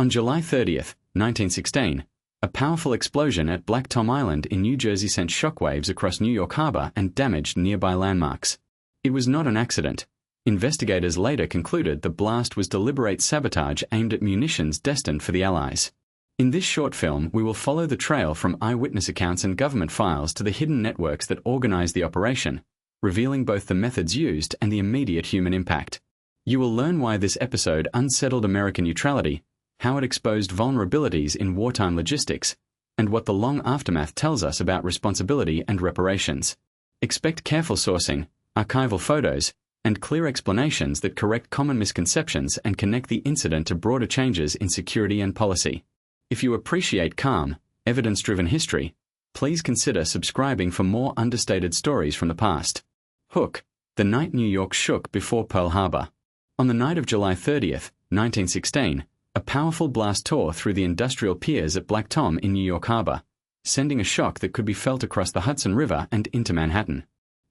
On July 30th, 1916, a powerful explosion at Black Tom Island in New Jersey sent shockwaves across New York Harbor and damaged nearby landmarks. It was not an accident. Investigators later concluded the blast was deliberate sabotage aimed at munitions destined for the Allies. In this short film, we will follow the trail from eyewitness accounts and government files to the hidden networks that organized the operation, revealing both the methods used and the immediate human impact. You will learn why this episode unsettled American neutrality, how it exposed vulnerabilities in wartime logistics, and what the long aftermath tells us about responsibility and reparations. Expect careful sourcing, archival photos, and clear explanations that correct common misconceptions and connect the incident to broader changes in security and policy. If you appreciate calm, evidence-driven history, please consider subscribing for more understated stories from the past. Hook, the night New York shook before Pearl Harbor. On the night of July 30th, 1916, a powerful blast tore through the industrial piers at Black Tom in New York Harbor, sending a shock that could be felt across the Hudson River and into Manhattan.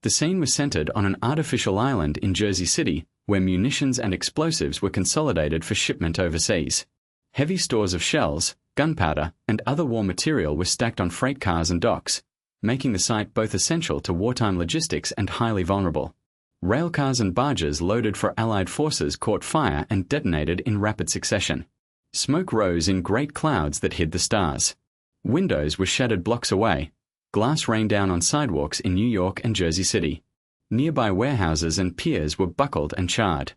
The scene was centered on an artificial island in Jersey City, where munitions and explosives were consolidated for shipment overseas. Heavy stores of shells, gunpowder, and other war material were stacked on freight cars and docks, making the site both essential to wartime logistics and highly vulnerable. Railcars and barges loaded for Allied forces caught fire and detonated in rapid succession. Smoke rose in great clouds that hid the stars. Windows were shattered blocks away. Glass rained down on sidewalks in New York and Jersey City. Nearby warehouses and piers were buckled and charred.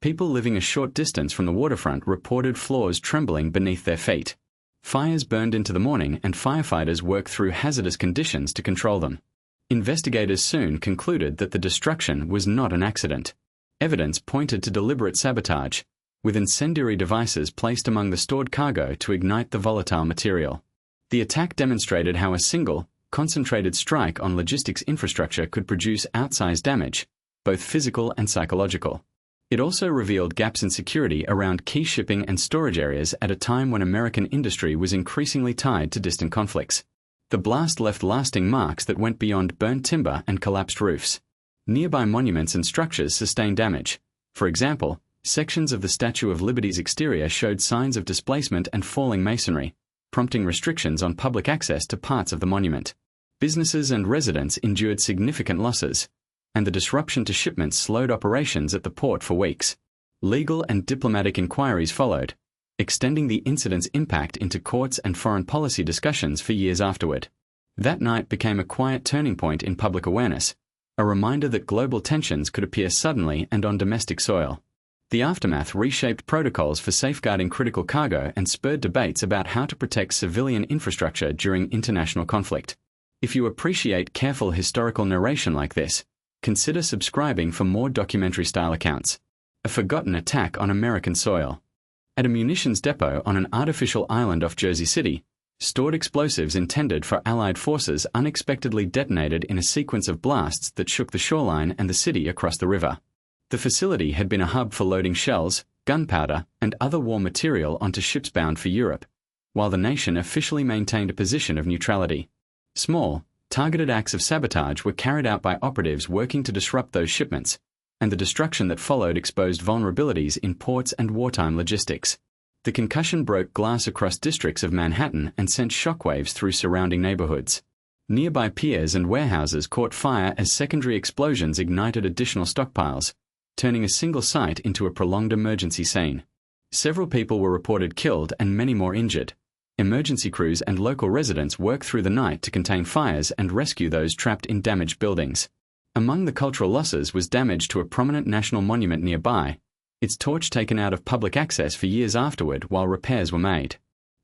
People living a short distance from the waterfront reported floors trembling beneath their feet. Fires burned into the morning and firefighters worked through hazardous conditions to control them. Investigators soon concluded that the destruction was not an accident. Evidence pointed to deliberate sabotage, with incendiary devices placed among the stored cargo to ignite the volatile material. The attack demonstrated how a single, concentrated strike on logistics infrastructure could produce outsized damage, both physical and psychological. It also revealed gaps in security around key shipping and storage areas at a time when American industry was increasingly tied to distant conflicts. The blast left lasting marks that went beyond burnt timber and collapsed roofs. Nearby monuments and structures sustained damage. For example, sections of the Statue of Liberty's exterior showed signs of displacement and falling masonry, prompting restrictions on public access to parts of the monument. Businesses and residents endured significant losses, and the disruption to shipments slowed operations at the port for weeks. Legal and diplomatic inquiries followed, extending the incident's impact into courts and foreign policy discussions for years afterward. That night became a quiet turning point in public awareness, a reminder that global tensions could appear suddenly and on domestic soil. The aftermath reshaped protocols for safeguarding critical cargo and spurred debates about how to protect civilian infrastructure during international conflict. If you appreciate careful historical narration like this, consider subscribing for more documentary-style accounts. A forgotten attack on American soil. At a munitions depot on an artificial island off Jersey City, stored explosives intended for Allied forces unexpectedly detonated in a sequence of blasts that shook the shoreline and the city across the river. The facility had been a hub for loading shells, gunpowder, and other war material onto ships bound for Europe, while the nation officially maintained a position of neutrality. Small, targeted acts of sabotage were carried out by operatives working to disrupt those shipments, and the destruction that followed exposed vulnerabilities in ports and wartime logistics. The concussion broke glass across districts of Manhattan and sent shockwaves through surrounding neighborhoods. Nearby piers and warehouses caught fire as secondary explosions ignited additional stockpiles, turning a single site into a prolonged emergency scene. Several people were reported killed and many more injured. Emergency crews and local residents worked through the night to contain fires and rescue those trapped in damaged buildings. Among the cultural losses was damage to a prominent national monument nearby, its torch taken out of public access for years afterward while repairs were made.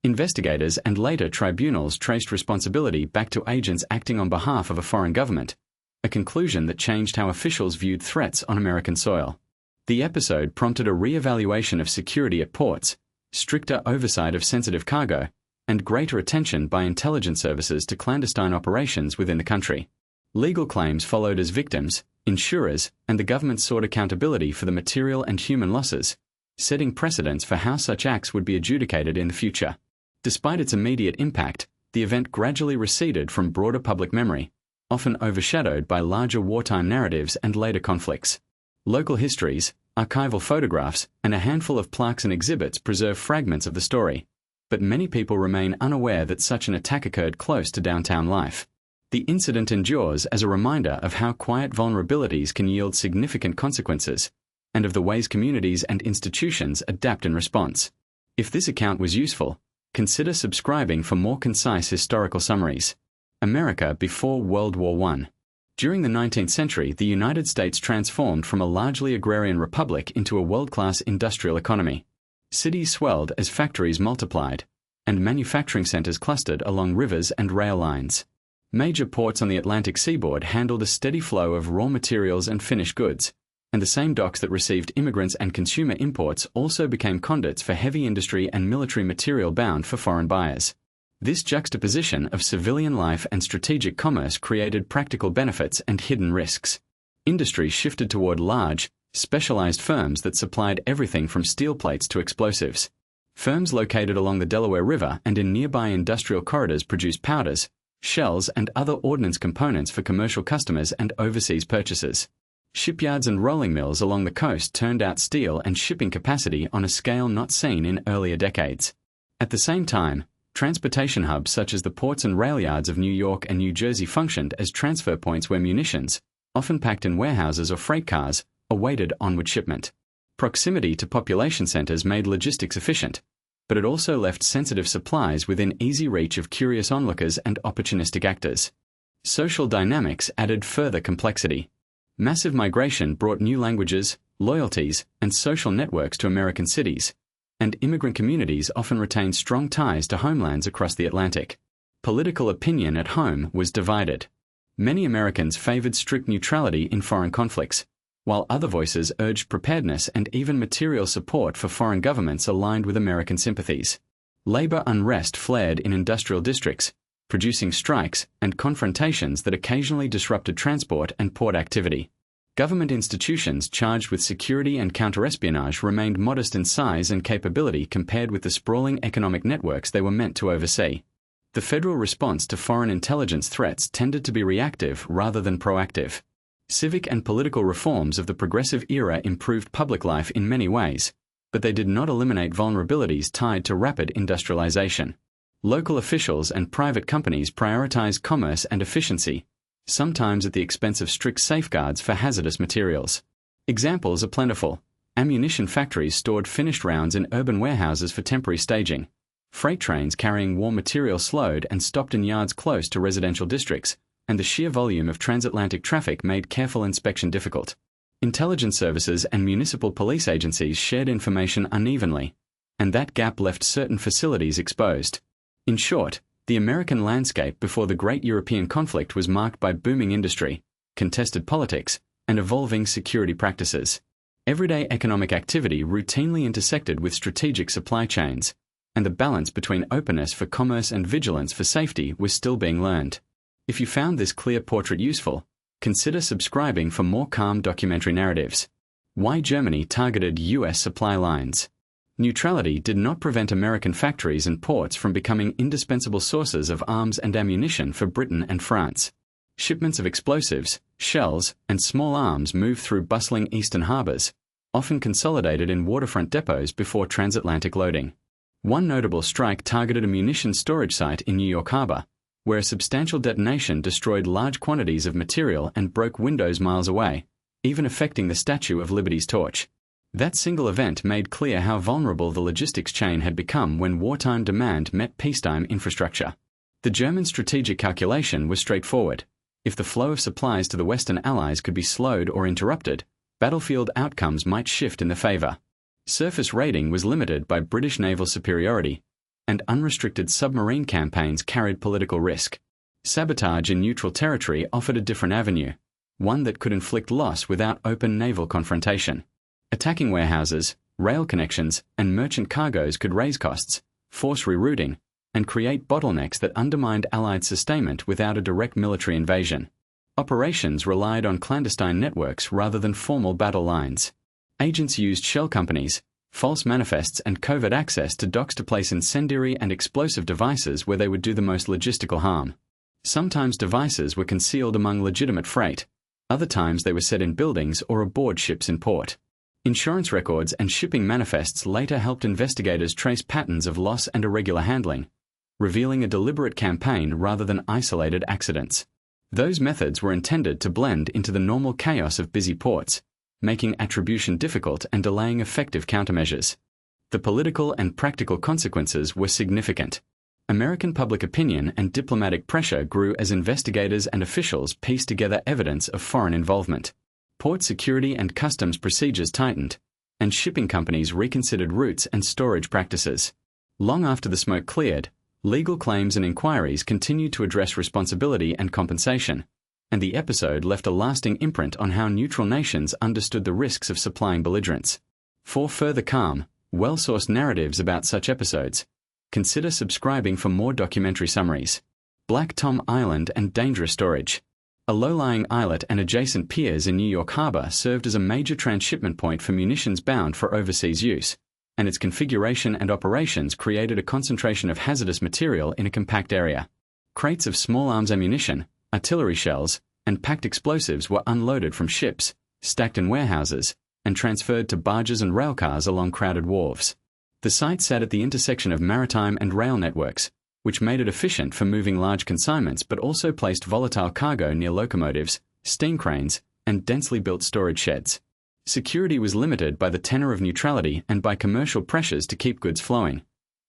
Investigators and later tribunals traced responsibility back to agents acting on behalf of a foreign government, a conclusion that changed how officials viewed threats on American soil. The episode prompted a re-evaluation of security at ports, stricter oversight of sensitive cargo, and greater attention by intelligence services to clandestine operations within the country. Legal claims followed as victims, insurers, and the government sought accountability for the material and human losses, setting precedents for how such acts would be adjudicated in the future. Despite its immediate impact, the event gradually receded from broader public memory, often overshadowed by larger wartime narratives and later conflicts. Local histories, archival photographs, and a handful of plaques and exhibits preserve fragments of the story. But many people remain unaware that such an attack occurred close to downtown life. The incident endures as a reminder of how quiet vulnerabilities can yield significant consequences, and of the ways communities and institutions adapt in response. If this account was useful, consider subscribing for more concise historical summaries. America before World War I. During the 19th century, the United States transformed from a largely agrarian republic into a world-class industrial economy. Cities swelled as factories multiplied, and manufacturing centers clustered along rivers and rail lines. Major ports on the Atlantic seaboard handled a steady flow of raw materials and finished goods, and the same docks that received immigrants and consumer imports also became conduits for heavy industry and military material bound for foreign buyers. This juxtaposition of civilian life and strategic commerce created practical benefits and hidden risks. Industry shifted toward large, specialized firms that supplied everything from steel plates to explosives. Firms located along the Delaware River and in nearby industrial corridors produced powders, shells, and other ordnance components for commercial customers and overseas purchases. Shipyards and rolling mills along the coast turned out steel and shipping capacity on a scale not seen in earlier decades. At the same time, transportation hubs such as the ports and rail yards of New York and New Jersey functioned as transfer points where munitions, often packed in warehouses or freight cars, awaited onward shipment. Proximity to population centers made logistics efficient, but it also left sensitive supplies within easy reach of curious onlookers and opportunistic actors. Social dynamics added further complexity. Massive migration brought new languages, loyalties, and social networks to American cities, and immigrant communities often retained strong ties to homelands across the Atlantic. Political opinion at home was divided. Many Americans favored strict neutrality in foreign conflicts, while other voices urged preparedness and even material support for foreign governments aligned with American sympathies. Labor unrest flared in industrial districts, producing strikes and confrontations that occasionally disrupted transport and port activity. Government institutions charged with security and counterespionage remained modest in size and capability compared with the sprawling economic networks they were meant to oversee. The federal response to foreign intelligence threats tended to be reactive rather than proactive. Civic and political reforms of the progressive era improved public life in many ways, but they did not eliminate vulnerabilities tied to rapid industrialization. Local officials and private companies prioritized commerce and efficiency, sometimes at the expense of strict safeguards for hazardous materials. Examples are plentiful. Ammunition factories stored finished rounds in urban warehouses for temporary staging. Freight trains carrying war material slowed and stopped in yards close to residential districts, and the sheer volume of transatlantic traffic made careful inspection difficult. Intelligence services and municipal police agencies shared information unevenly, and that gap left certain facilities exposed. In short, the American landscape before the Great European Conflict was marked by booming industry, contested politics, and evolving security practices. Everyday economic activity routinely intersected with strategic supply chains, and the balance between openness for commerce and vigilance for safety was still being learned. If you found this clear portrait useful, consider subscribing for more calm documentary narratives. Why Germany targeted U.S. supply lines. Neutrality did not prevent American factories and ports from becoming indispensable sources of arms and ammunition for Britain and France. Shipments of explosives, shells, and small arms moved through bustling eastern harbors, often consolidated in waterfront depots before transatlantic loading. One notable strike targeted a munitions storage site in New York Harbor, where a substantial detonation destroyed large quantities of material and broke windows miles away, even affecting the Statue of Liberty's torch. That single event made clear how vulnerable the logistics chain had become when wartime demand met peacetime infrastructure. The German strategic calculation was straightforward. If the flow of supplies to the Western Allies could be slowed or interrupted, battlefield outcomes might shift in their favor. Surface raiding was limited by British naval superiority, and unrestricted submarine campaigns carried political risk. Sabotage in neutral territory offered a different avenue, one that could inflict loss without open naval confrontation. Attacking warehouses, rail connections, and merchant cargoes could raise costs, force rerouting, and create bottlenecks that undermined Allied sustainment without a direct military invasion. Operations relied on clandestine networks rather than formal battle lines. Agents used shell companies, false manifests, and covert access to docks to place incendiary and explosive devices where they would do the most logistical harm. Sometimes devices were concealed among legitimate freight, other times they were set in buildings or aboard ships in port. Insurance records and shipping manifests later helped investigators trace patterns of loss and irregular handling, revealing a deliberate campaign rather than isolated accidents. Those methods were intended to blend into the normal chaos of busy ports, making attribution difficult and delaying effective countermeasures. The political and practical consequences were significant. American public opinion and diplomatic pressure grew as investigators and officials pieced together evidence of foreign involvement. Port security and customs procedures tightened, and shipping companies reconsidered routes and storage practices. Long after the smoke cleared, legal claims and inquiries continued to address responsibility and compensation, and the episode left a lasting imprint on how neutral nations understood the risks of supplying belligerents. For further calm, well-sourced narratives about such episodes, consider subscribing for more documentary summaries. Black Tom Island and dangerous storage. A low-lying islet and adjacent piers in New York Harbor served as a major transshipment point for munitions bound for overseas use, and its configuration and operations created a concentration of hazardous material in a compact area. Crates of small arms ammunition, artillery shells, and packed explosives were unloaded from ships, stacked in warehouses, and transferred to barges and railcars along crowded wharves. The site sat at the intersection of maritime and rail networks, which made it efficient for moving large consignments but also placed volatile cargo near locomotives, steam cranes, and densely built storage sheds. Security was limited by the tenor of neutrality and by commercial pressures to keep goods flowing.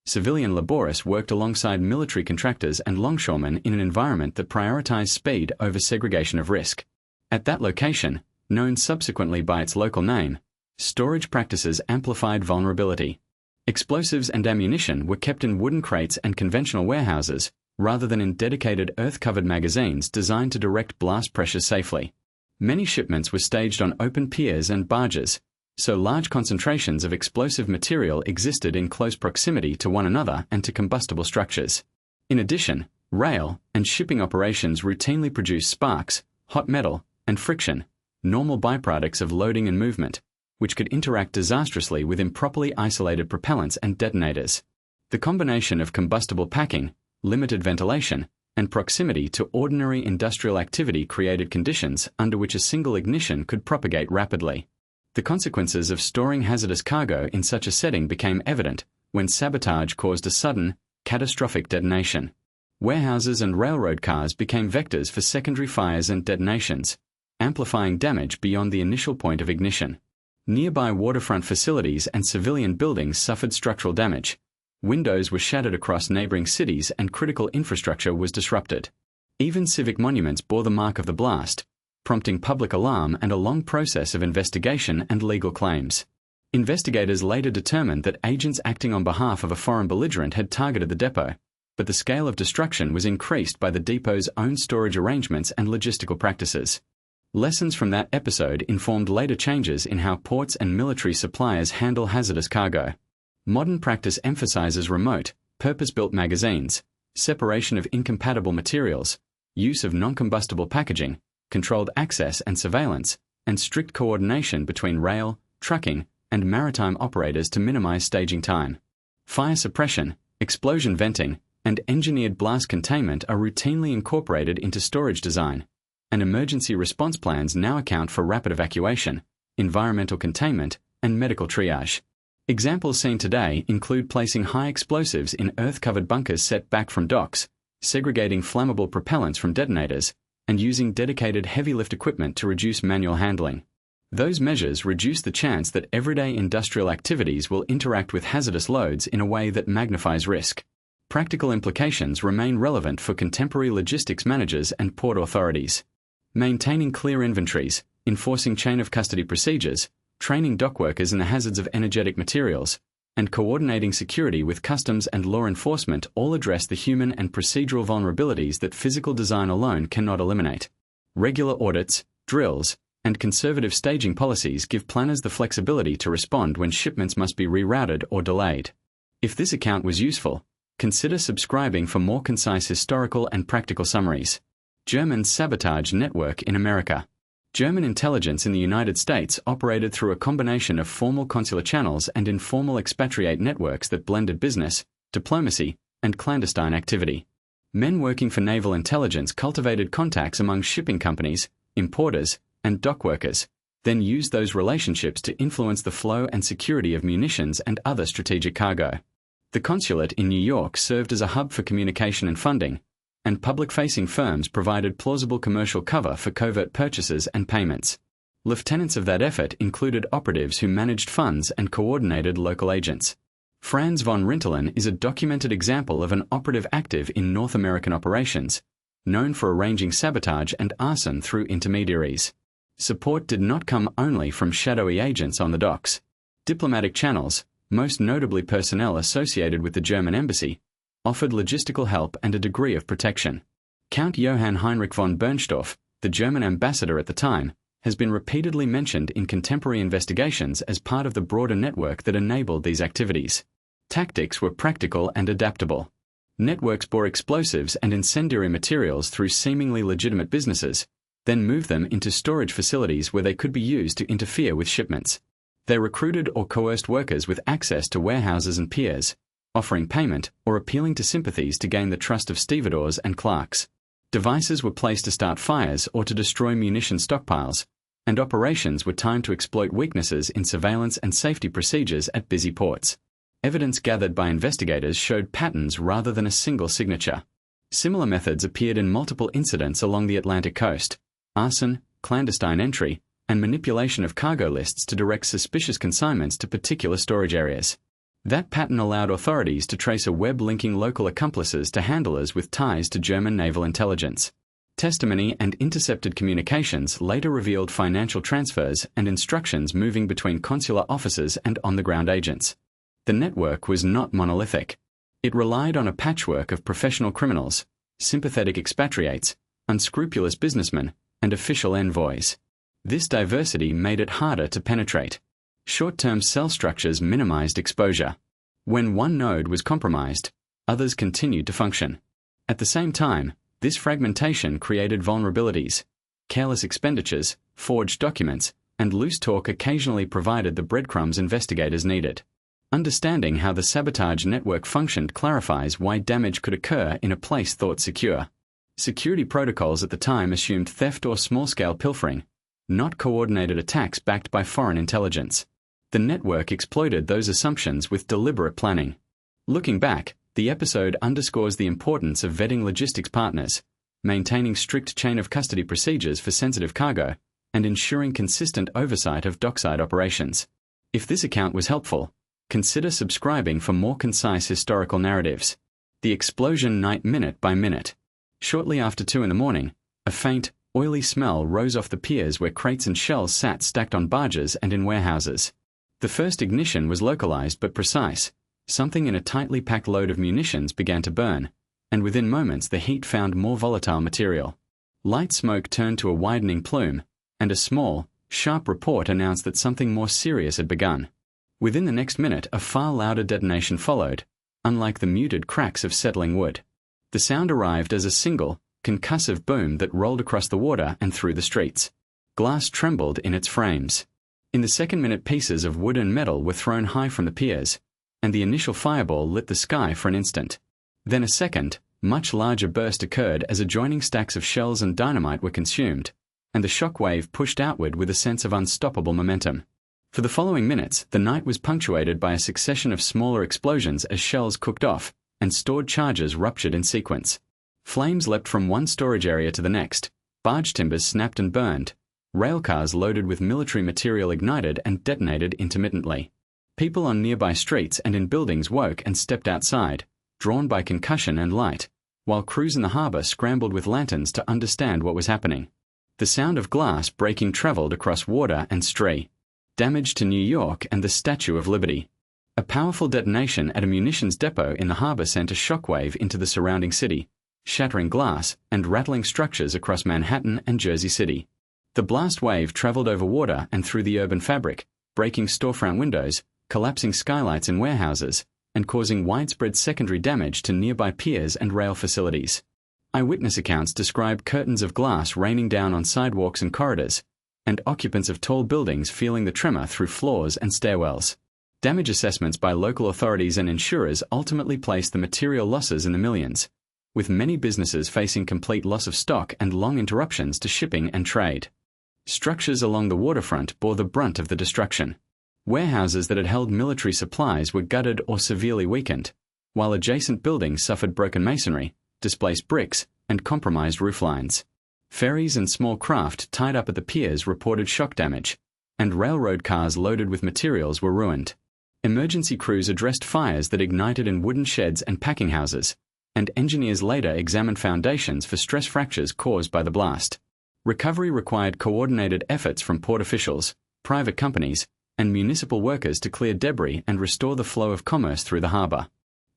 Civilian laborists worked alongside military contractors and longshoremen in an environment that prioritized speed over segregation of risk. At that location, known subsequently by its local name, storage practices amplified vulnerability. Explosives and ammunition were kept in wooden crates and conventional warehouses, rather than in dedicated earth-covered magazines designed to direct blast pressures safely. Many shipments were staged on open piers and barges, so large concentrations of explosive material existed in close proximity to one another and to combustible structures. In addition, rail and shipping operations routinely produced sparks, hot metal, and friction, normal byproducts of loading and movement, which could interact disastrously with improperly isolated propellants and detonators. The combination of combustible packing, limited ventilation, and proximity to ordinary industrial activity created conditions under which a single ignition could propagate rapidly. The consequences of storing hazardous cargo in such a setting became evident when sabotage caused a sudden, catastrophic detonation. Warehouses and railroad cars became vectors for secondary fires and detonations, amplifying damage beyond the initial point of ignition. Nearby waterfront facilities and civilian buildings suffered structural damage. Windows were shattered across neighboring cities and critical infrastructure was disrupted. Even civic monuments bore the mark of the blast, prompting public alarm and a long process of investigation and legal claims. Investigators later determined that agents acting on behalf of a foreign belligerent had targeted the depot, but the scale of destruction was increased by the depot's own storage arrangements and logistical practices. Lessons from that episode informed later changes in how ports and military suppliers handle hazardous cargo. Modern practice emphasizes remote, purpose-built magazines, separation of incompatible materials, use of non-combustible packaging, controlled access and surveillance, and strict coordination between rail, trucking, and maritime operators to minimize staging time. Fire suppression, explosion venting, and engineered blast containment are routinely incorporated into storage design, and emergency response plans now account for rapid evacuation, environmental containment, and medical triage. Examples seen today include placing high explosives in earth-covered bunkers set back from docks, segregating flammable propellants from detonators, and using dedicated heavy-lift equipment to reduce manual handling. Those measures reduce the chance that everyday industrial activities will interact with hazardous loads in a way that magnifies risk. Practical implications remain relevant for contemporary logistics managers and port authorities. Maintaining clear inventories, enforcing chain-of-custody procedures, training dock workers in the hazards of energetic materials, and coordinating security with customs and law enforcement all address the human and procedural vulnerabilities that physical design alone cannot eliminate. Regular audits, drills, and conservative staging policies give planners the flexibility to respond when shipments must be rerouted or delayed. If this account was useful, consider subscribing for more concise historical and practical summaries. German sabotage network in America. German intelligence in the United States operated through a combination of formal consular channels and informal expatriate networks that blended business, diplomacy, and clandestine activity. Men working for naval intelligence cultivated contacts among shipping companies, importers, and dock workers, then used those relationships to influence the flow and security of munitions and other strategic cargo. The consulate in New York served as a hub for communication and funding, and public-facing firms provided plausible commercial cover for covert purchases and payments. Lieutenants of that effort included operatives who managed funds and coordinated local agents. Franz von Rintelen is a documented example of an operative active in North American operations, known for arranging sabotage and arson through intermediaries. Support did not come only from shadowy agents on the docks. Diplomatic channels, most notably personnel associated with the German embassy, offered logistical help and a degree of protection. Count Johann Heinrich von Bernstorff, the German ambassador at the time, has been repeatedly mentioned in contemporary investigations as part of the broader network that enabled these activities. Tactics were practical and adaptable. Networks bore explosives and incendiary materials through seemingly legitimate businesses, then moved them into storage facilities where they could be used to interfere with shipments. They recruited or coerced workers with access to warehouses and piers, offering payment or appealing to sympathies to gain the trust of stevedores and clerks. Devices were placed to start fires or to destroy munition stockpiles, and operations were timed to exploit weaknesses in surveillance and safety procedures at busy ports. Evidence gathered by investigators showed patterns rather than a single signature. Similar methods appeared in multiple incidents along the Atlantic coast: arson, clandestine entry, and manipulation of cargo lists to direct suspicious consignments to particular storage areas. That pattern allowed authorities to trace a web linking local accomplices to handlers with ties to German naval intelligence. Testimony and intercepted communications later revealed financial transfers and instructions moving between consular officers and on-the-ground agents. The network was not monolithic. It relied on a patchwork of professional criminals, sympathetic expatriates, unscrupulous businessmen, and official envoys. This diversity made it harder to penetrate. Short-term cell structures minimized exposure. When one node was compromised, others continued to function. At the same time, this fragmentation created vulnerabilities. Careless expenditures, forged documents, and loose talk occasionally provided the breadcrumbs investigators needed. Understanding how the sabotage network functioned clarifies why damage could occur in a place thought secure. Security protocols at the time assumed theft or small-scale pilfering, not coordinated attacks backed by foreign intelligence. The network exploited those assumptions with deliberate planning. Looking back, the episode underscores the importance of vetting logistics partners, maintaining strict chain-of-custody procedures for sensitive cargo, and ensuring consistent oversight of dockside operations. If this account was helpful, consider subscribing for more concise historical narratives. The explosion night minute by minute. Shortly after 2 a.m, a faint, oily smell rose off the piers where crates and shells sat stacked on barges and in warehouses. The first ignition was localized but precise. Something in a tightly packed load of munitions began to burn, and within moments the heat found more volatile material. Light smoke turned to a widening plume, and a small, sharp report announced that something more serious had begun. Within the next minute, a far louder detonation followed, unlike the muted cracks of settling wood. The sound arrived as a single, concussive boom that rolled across the water and through the streets. Glass trembled in its frames. In the second-minute, pieces of wood and metal were thrown high from the piers, and the initial fireball lit the sky for an instant. Then a second, much larger burst occurred as adjoining stacks of shells and dynamite were consumed, and the shock wave pushed outward with a sense of unstoppable momentum. For the following minutes, the night was punctuated by a succession of smaller explosions as shells cooked off, and stored charges ruptured in sequence. Flames leapt from one storage area to the next, barge timbers snapped and burned, railcars loaded with military material ignited and detonated intermittently. People on nearby streets and in buildings woke and stepped outside, drawn by concussion and light, while crews in the harbor scrambled with lanterns to understand what was happening. The sound of glass breaking traveled across water and street. Damage to New York and the Statue of Liberty. A powerful detonation at a munitions depot in the harbor sent a shockwave into the surrounding city, shattering glass and rattling structures across Manhattan and Jersey City. The blast wave traveled over water and through the urban fabric, breaking storefront windows, collapsing skylights in warehouses, and causing widespread secondary damage to nearby piers and rail facilities. Eyewitness accounts describe curtains of glass raining down on sidewalks and corridors, and occupants of tall buildings feeling the tremor through floors and stairwells. Damage assessments by local authorities and insurers ultimately placed the material losses in the millions, with many businesses facing complete loss of stock and long interruptions to shipping and trade. Structures along the waterfront bore the brunt of the destruction. Warehouses that had held military supplies were gutted or severely weakened, while adjacent buildings suffered broken masonry, displaced bricks, and compromised roof lines. Ferries and small craft tied up at the piers reported shock damage, and railroad cars loaded with materials were ruined. Emergency crews addressed fires that ignited in wooden sheds and packing houses, and engineers later examined foundations for stress fractures caused by the blast. Recovery required coordinated efforts from port officials, private companies, and municipal workers to clear debris and restore the flow of commerce through the harbor.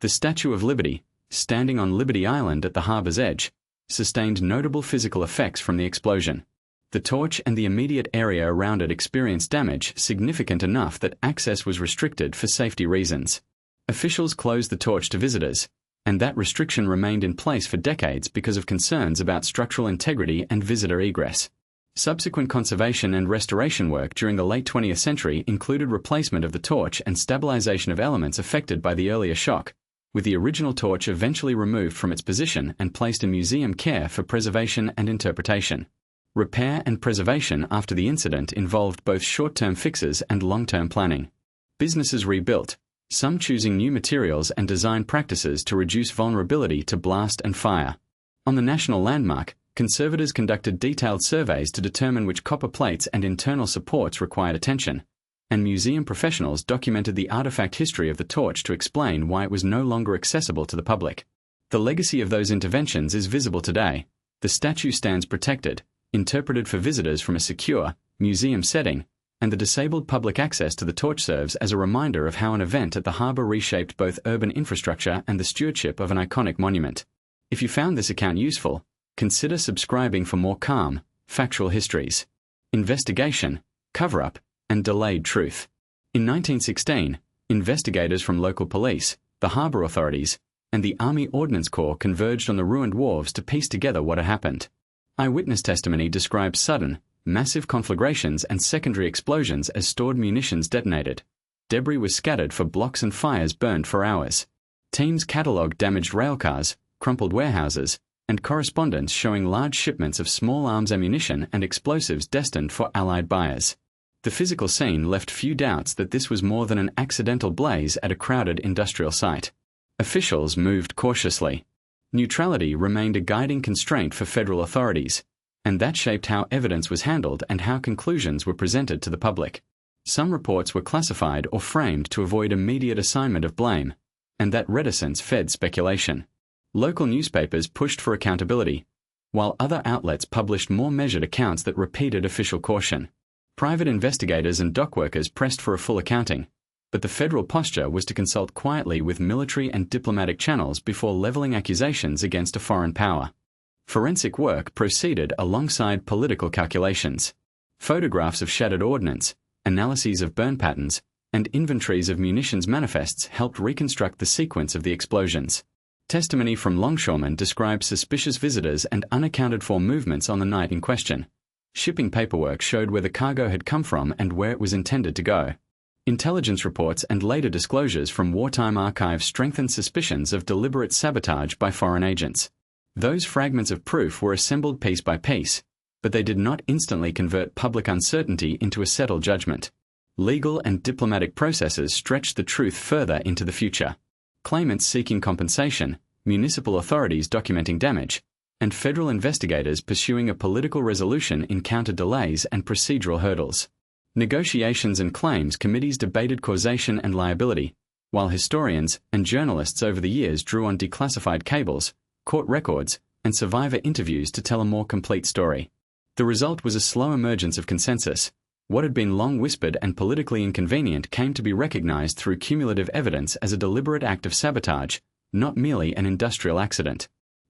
The Statue of Liberty, standing on Liberty Island at the harbor's edge, sustained notable physical effects from the explosion. The torch and the immediate area around it experienced damage significant enough that access was restricted for safety reasons. Officials closed the torch to visitors, and that restriction remained in place for decades because of concerns about structural integrity and visitor egress. Subsequent conservation and restoration work during the late 20th century included replacement of the torch and stabilization of elements affected by the earlier shock, with the original torch eventually removed from its position and placed in museum care for preservation and interpretation. Repair and preservation after the incident involved both short-term fixes and long-term planning. Businesses rebuilt, some choosing new materials and design practices to reduce vulnerability to blast and fire. On the national landmark, conservators conducted detailed surveys to determine which copper plates and internal supports required attention, and museum professionals documented the artifact history of the torch to explain why it was no longer accessible to the public. The legacy of those interventions is visible today. The statue stands protected, interpreted for visitors from a secure, museum setting, and the disabled public access to the torch serves as a reminder of how an event at the harbor reshaped both urban infrastructure and the stewardship of an iconic monument. If you found this account useful, consider subscribing for more calm, factual histories, investigation, cover-up, and delayed truth. In 1916, investigators from local police, the harbor authorities, and the Army Ordnance Corps converged on the ruined wharves to piece together what had happened. Eyewitness testimony described sudden, massive conflagrations and secondary explosions as stored munitions detonated. Debris was scattered for blocks and fires burned for hours. Teams catalogued damaged railcars, crumpled warehouses, and correspondence showing large shipments of small arms ammunition and explosives destined for Allied buyers. The physical scene left few doubts that this was more than an accidental blaze at a crowded industrial site. Officials moved cautiously. Neutrality remained a guiding constraint for federal authorities, and that shaped how evidence was handled and how conclusions were presented to the public. Some reports were classified or framed to avoid immediate assignment of blame, and that reticence fed speculation. Local newspapers pushed for accountability, while other outlets published more measured accounts that repeated official caution. Private investigators and dockworkers pressed for a full accounting, but the federal posture was to consult quietly with military and diplomatic channels before leveling accusations against a foreign power. Forensic work proceeded alongside political calculations. Photographs of shattered ordnance, analyses of burn patterns, and inventories of munitions manifests helped reconstruct the sequence of the explosions. Testimony from longshoremen described suspicious visitors and unaccounted-for movements on the night in question. Shipping paperwork showed where the cargo had come from and where it was intended to go. Intelligence reports and later disclosures from wartime archives strengthened suspicions of deliberate sabotage by foreign agents. Those fragments of proof were assembled piece by piece, but they did not instantly convert public uncertainty into a settled judgment. Legal and diplomatic processes stretched the truth further into the future. Claimants seeking compensation, municipal authorities documenting damage, and federal investigators pursuing a political resolution encountered delays and procedural hurdles. Negotiations and claims committees debated causation and liability, while historians and journalists over the years drew on declassified cables, court records, and survivor interviews to tell a more complete story. The result was a slow emergence of consensus. What had been long whispered and politically inconvenient came to be recognized through cumulative evidence as a deliberate act of sabotage, not merely an industrial accident.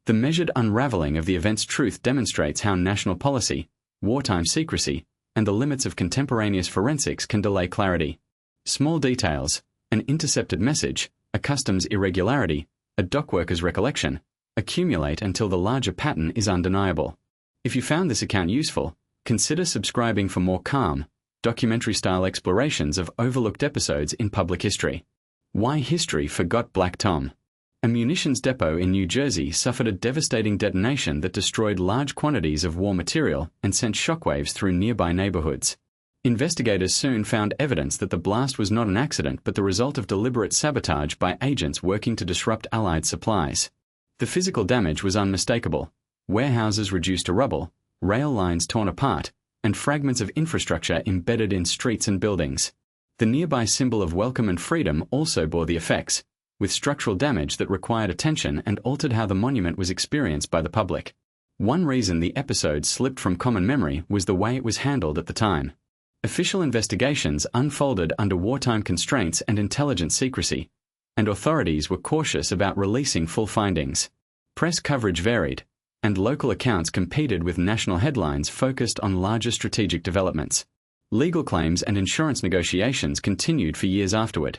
The measured unraveling of the event's truth demonstrates how national policy, wartime secrecy, and the limits of contemporaneous forensics can delay clarity. Small details, an intercepted message, a customs irregularity, a dockworker's recollection, accumulate until the larger pattern is undeniable. If you found this account useful, consider subscribing for more calm, documentary-style explorations of overlooked episodes in public history. Why history forgot Black Tom. A munitions depot in New Jersey suffered a devastating detonation that destroyed large quantities of war material and sent shockwaves through nearby neighborhoods. Investigators soon found evidence that the blast was not an accident but the result of deliberate sabotage by agents working to disrupt Allied supplies. The physical damage was unmistakable: warehouses reduced to rubble, rail lines torn apart, and fragments of infrastructure embedded in streets and buildings. The nearby symbol of welcome and freedom also bore the effects, with structural damage that required attention and altered how the monument was experienced by the public. One reason the episode slipped from common memory was the way it was handled at the time. Official investigations unfolded under wartime constraints and intelligence secrecy, and authorities were cautious about releasing full findings. Press coverage varied, and local accounts competed with national headlines focused on larger strategic developments. Legal claims and insurance negotiations continued for years afterward,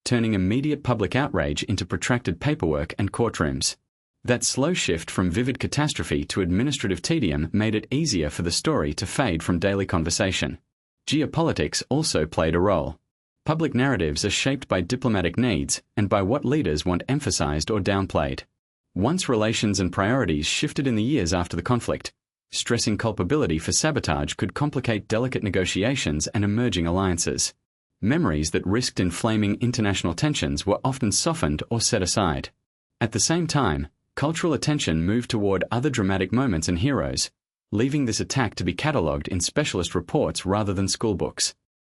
turning immediate public outrage into protracted paperwork and courtrooms. That slow shift from vivid catastrophe to administrative tedium made it easier for the story to fade from daily conversation. Geopolitics also played a role. Public narratives are shaped by diplomatic needs and by what leaders want emphasized or downplayed. Once relations and priorities shifted in the years after the conflict, stressing culpability for sabotage could complicate delicate negotiations and emerging alliances. Memories that risked inflaming international tensions were often softened or set aside. At the same time, cultural attention moved toward other dramatic moments and heroes, leaving this attack to be catalogued in specialist reports rather than schoolbooks.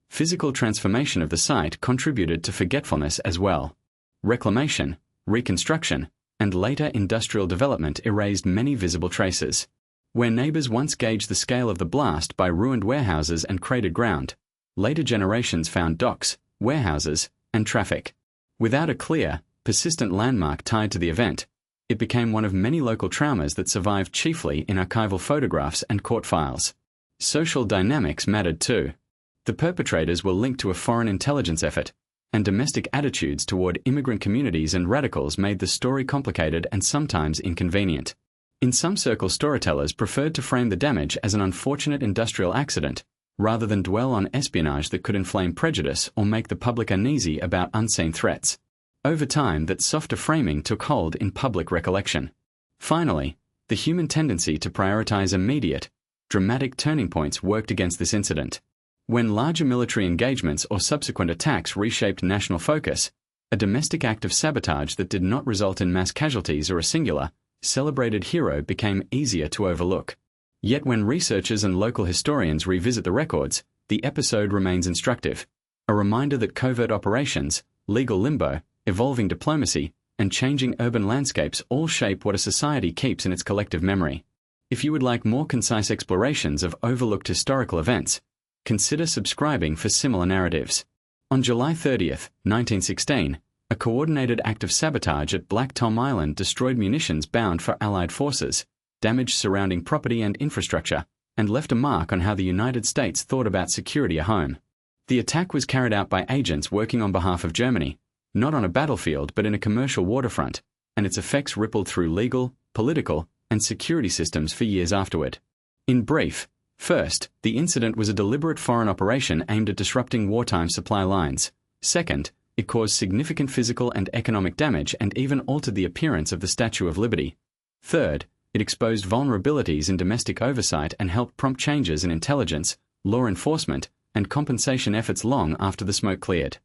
Physical transformation of the site contributed to forgetfulness as well. Reclamation, reconstruction, and later industrial development erased many visible traces. Where neighbors once gauged the scale of the blast by ruined warehouses and cratered ground, later generations found docks, warehouses, and traffic. Without a clear, persistent landmark tied to the event, it became one of many local traumas that survived chiefly in archival photographs and court files. Social dynamics mattered too. The perpetrators were linked to a foreign intelligence effort, and domestic attitudes toward immigrant communities and radicals made the story complicated and sometimes inconvenient. In some circles, storytellers preferred to frame the damage as an unfortunate industrial accident, rather than dwell on espionage that could inflame prejudice or make the public uneasy about unseen threats. Over time, that softer framing took hold in public recollection. Finally, the human tendency to prioritize immediate, dramatic turning points worked against this incident. When larger military engagements or subsequent attacks reshaped national focus, a domestic act of sabotage that did not result in mass casualties or a singular, celebrated hero became easier to overlook. Yet when researchers and local historians revisit the records, the episode remains instructive, a reminder that covert operations, legal limbo, evolving diplomacy, and changing urban landscapes all shape what a society keeps in its collective memory. If you would like more concise explorations of overlooked historical events, consider subscribing for similar narratives. On July 30, 1916, a coordinated act of sabotage at Black Tom Island destroyed munitions bound for Allied forces, damaged surrounding property and infrastructure, and left a mark on how the United States thought about security at home. The attack was carried out by agents working on behalf of Germany, not on a battlefield but in a commercial waterfront, and its effects rippled through legal, political, and security systems for years afterward. In brief, first, the incident was a deliberate foreign operation aimed at disrupting wartime supply lines. Second, it caused significant physical and economic damage and even altered the appearance of the Statue of Liberty. Third, it exposed vulnerabilities in domestic oversight and helped prompt changes in intelligence, law enforcement, and compensation efforts long after the smoke cleared.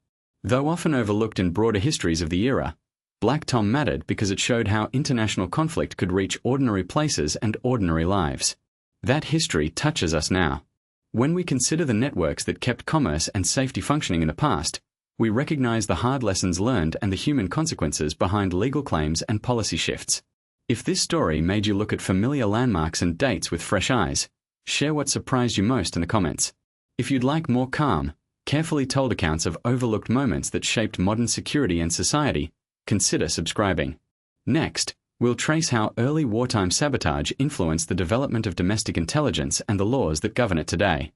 Though often overlooked in broader histories of the era, Black Tom mattered because it showed how international conflict could reach ordinary places and ordinary lives. That history touches us now. When we consider the networks that kept commerce and safety functioning in the past, we recognize the hard lessons learned and the human consequences behind legal claims and policy shifts. If this story made you look at familiar landmarks and dates with fresh eyes, share what surprised you most in the comments. If you'd like more calm, carefully told accounts of overlooked moments that shaped modern security and society, consider subscribing. Next, we'll trace how early wartime sabotage influenced the development of domestic intelligence and the laws that govern it today.